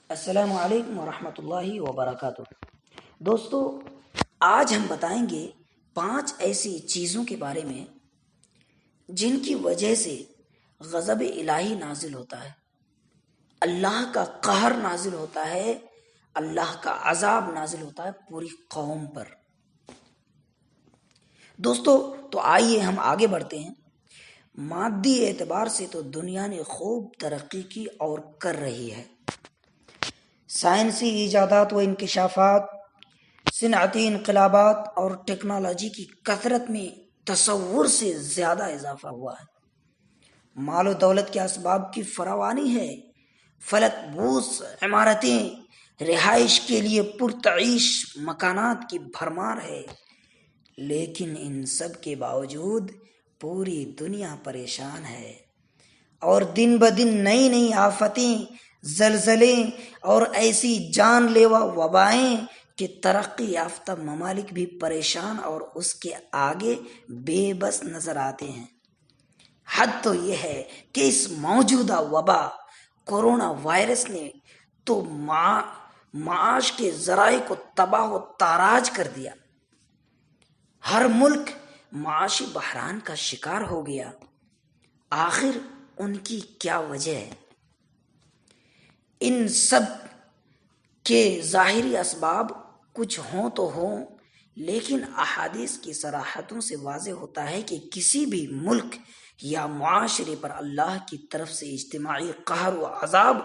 السلام علیکم ورحمۃ اللہ وبرکاتہ۔ دوستو، آج ہم بتائیں گے 5 ایسی چیزوں کے بارے میں جن کی وجہ سے غضب الہی نازل ہوتا ہے، اللہ کا قہر نازل ہوتا ہے، اللہ کا عذاب نازل ہوتا ہے پوری قوم پر۔ دوستو، تو آئیے ہم آگے بڑھتے ہیں۔ مادی اعتبار سے تو دنیا نے خوب ترقی کی اور کر رہی ہے۔ سائنسی ایجادات و انکشافات، صنعتی انقلابات اور ٹیکنالوجی کی کثرت میں تصور سے زیادہ اضافہ ہوا ہے۔ مال و دولت کے اسباب کی فراوانی ہے، فلک بوس عمارتیں، رہائش کے لیے پرتعیش مکانات کی بھرمار ہے، لیکن ان سب کے باوجود پوری دنیا پریشان ہے، اور دن بدن نئی نئی آفتیں، زلزلے اور ایسی جان لیوا وبائیں کہ ترقی یافتہ ممالک بھی پریشان اور اس کے آگے بے بس نظر آتے ہیں۔ حد تو یہ ہے کہ اس موجودہ وبا کورونا وائرس نے تو معاش کے ذرائع کو تباہ و تاراج کر دیا۔ ہر ملک معاشی بحران کا شکار ہو گیا۔ آخر ان کی کیا وجہ ہے؟ ان سب کے ظاہری اسباب کچھ ہوں تو ہوں، لیکن احادیث کی صراحتوں سے واضح ہوتا ہے کہ کسی بھی ملک یا معاشرے پر اللہ کی طرف سے اجتماعی قہر و عذاب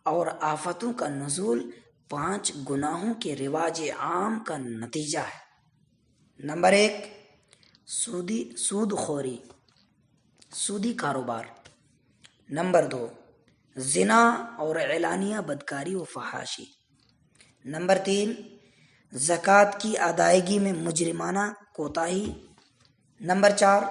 اور آفتوں کا نزول 5 گناہوں کے رواج عام کا نتیجہ ہے۔ نمبر 1، سود خوری، سودی کاروبار۔ نمبر 2، زنا اور اعلانیہ بدکاری و فحاشی۔ نمبر 3، زکوٰۃ کی ادائیگی میں مجرمانہ کوتاہی۔ نمبر 4،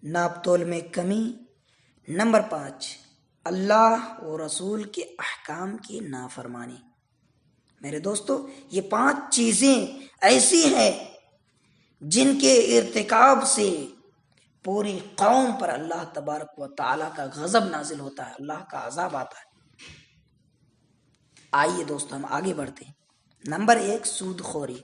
ناپ تول میں کمی۔ نمبر 5، اللہ و رسول کے احکام کی نافرمانی۔ میرے دوستو، یہ 5 چیزیں ایسی ہیں جن کے ارتکاب سے پوری قوم پر اللہ تبارک و تعالیٰ کا غضب نازل ہوتا ہے، اللہ کا عذاب آتا ہے۔ آئیے دوستو ہم آگے بڑھتے ہیں۔ نمبر 1، سود خوری۔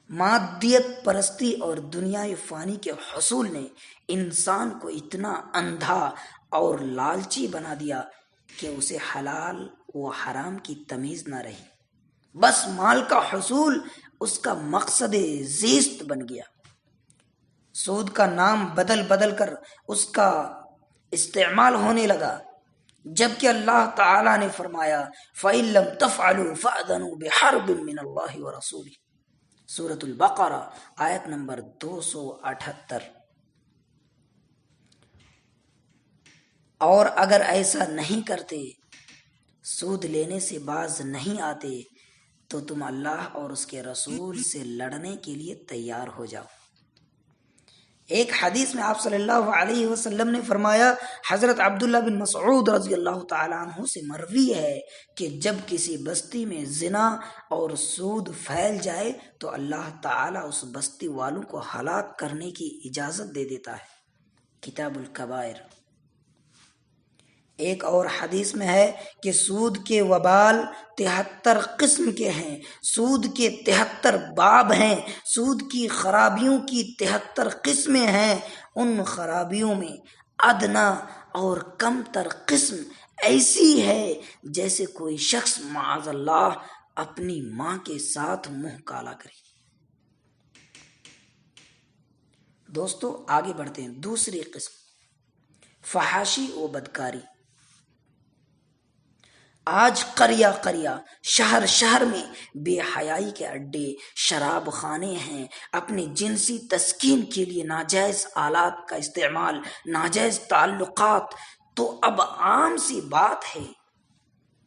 مادیت پرستی اور دنیائے فانی کے حصول نے انسان کو اتنا اندھا اور لالچی بنا دیا کہ اسے حلال و حرام کی تمیز نہ رہی، بس مال کا حصول اس کا مقصد زیست بن گیا۔ سود کا نام بدل بدل کر اس کا استعمال ہونے لگا، جبکہ اللہ تعالیٰ نے فرمایا فَإِن لَّمْ تَفْعَلُوا فَأْذَنُوا بِحَرْبٍ مِّنَ اللَّهِ وَرَسُولِهِ، سورۃ البقرہ آیت نمبر 278۔ اور اگر ایسا نہیں کرتے، سود لینے سے باز نہیں آتے، تو تم اللہ اور اس کے رسول سے لڑنے کے لیے تیار ہو جاؤ۔ ایک حدیث میں آپ صلی اللہ علیہ وسلم نے فرمایا، حضرت عبداللہ بن مسعود رضی اللہ تعالیٰ عنہ سے مروی ہے کہ جب کسی بستی میں زنا اور سود پھیل جائے تو اللہ تعالیٰ اس بستی والوں کو ہلاک کرنے کی اجازت دے دیتا ہے۔ کتاب الکبائر۔ ایک اور حدیث میں ہے کہ سود کے وبال 73 قسم کے ہیں، سود کے 73 باب ہیں، سود کی خرابیوں کی 73 قسمیں ہیں۔ ان خرابیوں میں ادنا اور کم تر قسم ایسی ہے جیسے کوئی شخص معاذ اللہ اپنی ماں کے ساتھ منہ کالا کرے۔ دوستو آگے بڑھتے ہیں۔ دوسری قسم، فحاشی و بدکاری۔ آج قریہ قریہ، شہر شہر میں بے حیائی کے اڈے، شراب خانے ہیں۔ اپنی جنسی تسکین کے لیے ناجائز آلات کا استعمال، ناجائز تعلقات تو اب عام سی بات ہے،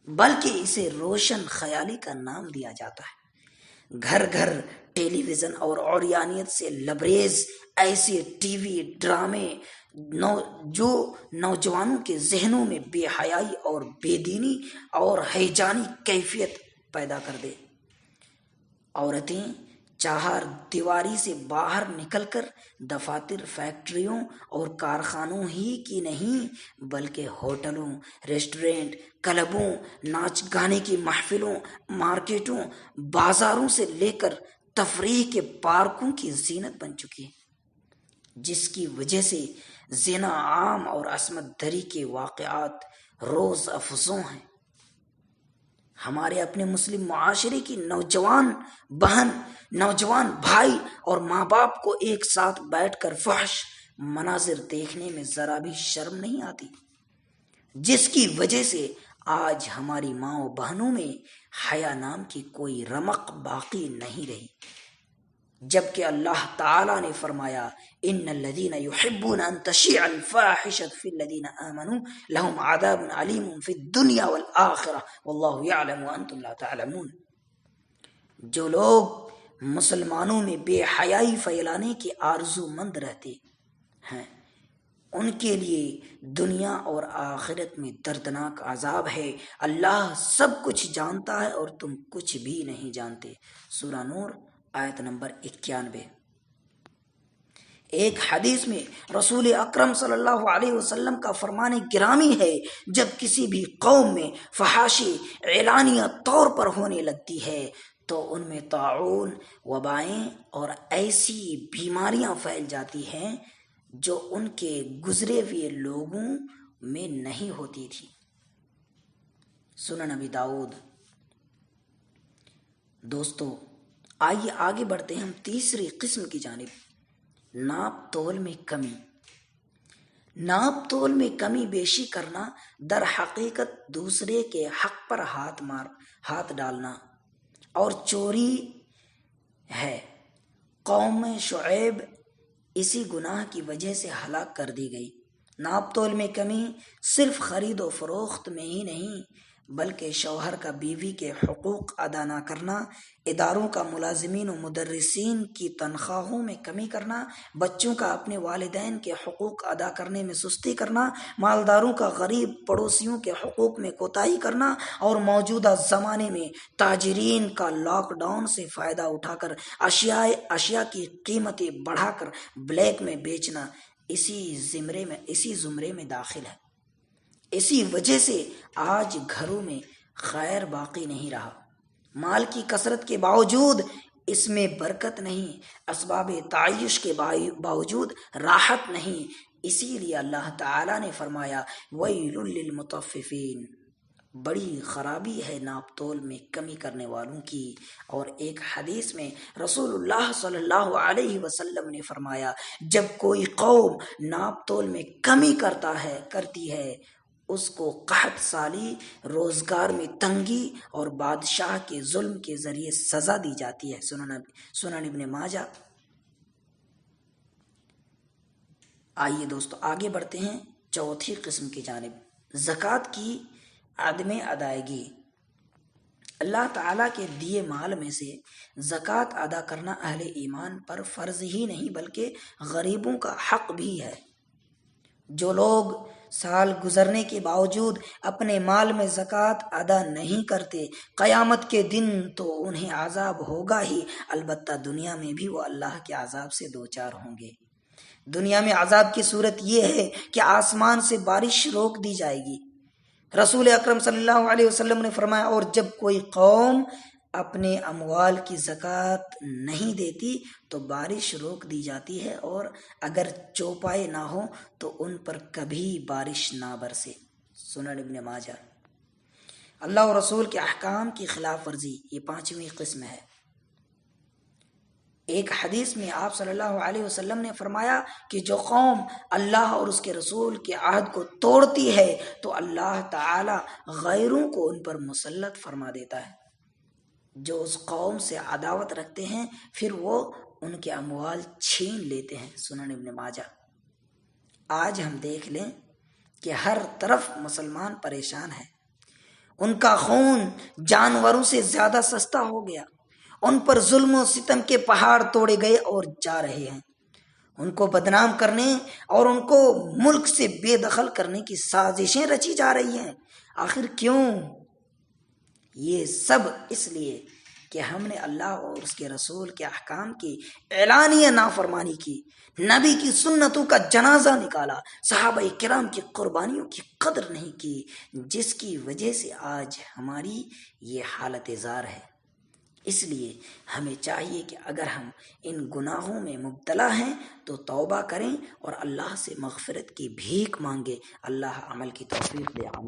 بلکہ اسے روشن خیالی کا نام دیا جاتا ہے۔ گھر گھر ٹیلی ویژن اور عریانیت سے لبریز ایسے ٹی وی ڈرامے جو نوجوانوں کے ذہنوں میں بے حیائی اور بے دینی اور ہیجانی کیفیت پیدا کر دے۔ عورتیں چہار دیواری سے باہر نکل کر دفاتر، فیکٹریوں اور کارخانوں ہی کی نہیں بلکہ ہوٹلوں، ریسٹورنٹ، کلبوں، ناچ گانے کی محفلوں، مارکیٹوں، بازاروں سے لے کر تفریح کے پارکوں کی زینت بن چکی ہے، جس کی وجہ سے زنا عام اور عصمت دری کے واقعات روز افزوں ہیں۔ ہمارے اپنے مسلم معاشرے کی نوجوان بہن، نوجوان بھائی اور ماں باپ کو ایک ساتھ بیٹھ کر فحش مناظر دیکھنے میں ذرا بھی شرم نہیں آتی، جس کی وجہ سے آج ہماری ماں و بہنوں میں حیا نام کی کوئی رمق باقی نہیں رہی، جبکہ اللہ تعالی نے فرمایا ان الذین یحبون ان تشیع الفاحشۃ فی الذین آمنوا لهم عذاب علیم فی الدنیا والآخرہ واللہ یعلم وانتم لا تعلمون۔ جو لوگ مسلمانوں میں بے حیائی پھیلانے کے آرزو مند رہتے ہیں ان کے لیے دنیا اور آخرت میں دردناک عذاب ہے۔ اللہ سب کچھ جانتا ہے اور تم کچھ بھی نہیں جانتے۔ سورہ نور آیت نمبر 91۔ ایک حدیث میں رسول اکرم صلی اللہ علیہ وسلم کا فرمان گرامی ہے، جب کسی بھی قوم میں فحاشی اعلانیہ طور پر ہونے لگتی ہے تو ان میں طاعون، وبائیں اور ایسی بیماریاں پھیل جاتی ہیں جو ان کے گزرے ہوئے لوگوں میں نہیں ہوتی تھی۔ سنن نبی داؤد۔ دوستو آئیے آگے بڑھتے ہیں ہم تیسری قسم کی جانب، ناپ تول میں کمی۔ ناپ تول میں کمی بیشی کرنا در حقیقت دوسرے کے حق پر ہاتھ ڈالنا اور چوری ہے۔ قوم شعیب اسی گناہ کی وجہ سے ہلاک کر دی گئی۔ ناپ تول میں کمی صرف خرید و فروخت میں ہی نہیں بلکہ شوہر کا بیوی کے حقوق ادا نہ کرنا، اداروں کا ملازمین و مدرسین کی تنخواہوں میں کمی کرنا، بچوں کا اپنے والدین کے حقوق ادا کرنے میں سستی کرنا، مالداروں کا غریب پڑوسیوں کے حقوق میں کوتاہی کرنا، اور موجودہ زمانے میں تاجرین کا لاک ڈاؤن سے فائدہ اٹھا کر اشیاء کی قیمتیں بڑھا کر بلیک میں بیچنا اسی زمرے میں داخل ہے۔ اسی وجہ سے آج گھروں میں خیر باقی نہیں رہا، مال کی کثرت کے باوجود اس میں برکت نہیں، اسباب تعیش کے باوجود راحت نہیں۔ اسی لیے اللہ تعالی نے فرمایا ویل للمطففین، بڑی خرابی ہے ناپ تول میں کمی کرنے والوں کی۔ اور ایک حدیث میں رسول اللہ صلی اللہ علیہ وسلم نے فرمایا جب کوئی قوم ناپ تول میں کمی کرتی ہے اس کو قحط سالی، روزگار میں تنگی اور بادشاہ کے ظلم کے ذریعے سزا دی جاتی ہے۔ سنن ابن ماجہ۔ آئیے دوستو آگے بڑھتے ہیں چوتھی قسم کی جانب، زکوٰۃ کی عدم ادائیگی۔ اللہ تعالیٰ کے دیے مال میں سے زکوٰۃ ادا کرنا اہل ایمان پر فرض ہی نہیں بلکہ غریبوں کا حق بھی ہے۔ جو لوگ سال گزرنے کے باوجود اپنے مال میں زکوٰۃ ادا نہیں کرتے قیامت کے دن تو انہیں عذاب ہوگا ہی، البتہ دنیا میں بھی وہ اللہ کے عذاب سے دوچار ہوں گے۔ دنیا میں عذاب کی صورت یہ ہے کہ آسمان سے بارش روک دی جائے گی۔ رسول اکرم صلی اللہ علیہ وسلم نے فرمایا اور جب کوئی قوم اپنے اموال کی زکوٰۃ نہیں دیتی تو بارش روک دی جاتی ہے، اور اگر چوپائے نہ ہو تو ان پر کبھی بارش نہ برسے۔ سنن ابن ماجہ۔ اللہ اور رسول کے احکام کی خلاف ورزی، یہ پانچویں قسم ہے۔ ایک حدیث میں آپ صلی اللہ علیہ وسلم نے فرمایا کہ جو قوم اللہ اور اس کے رسول کے عہد کو توڑتی ہے تو اللہ تعالی غیروں کو ان پر مسلط فرما دیتا ہے۔ جو اس قوم سے عداوت رکھتے ہیں پھر وہ ان کے اموال چھین لیتے ہیں۔ سنن ابن ماجہ۔ آج ہم دیکھ لیں کہ ہر طرف مسلمان پریشان ہیں، ان کا خون جانوروں سے زیادہ سستا ہو گیا، ان پر ظلم و ستم کے پہاڑ توڑے گئے اور جا رہے ہیں، ان کو بدنام کرنے اور ان کو ملک سے بے دخل کرنے کی سازشیں رچی جا رہی ہیں۔ آخر کیوں؟ یہ سب اس لیے کہ ہم نے اللہ اور اس کے رسول کے احکام کی اعلانیہ نافرمانی کی، نبی کی سنتوں کا جنازہ نکالا، صحابہ کرام کی قربانیوں کی قدر نہیں کی، جس کی وجہ سے آج ہماری یہ حالت زار ہے۔ اس لیے ہمیں چاہیے کہ اگر ہم ان گناہوں میں مبتلا ہیں تو توبہ کریں اور اللہ سے مغفرت کی بھیک مانگیں۔ اللہ عمل کی توفیق دے۔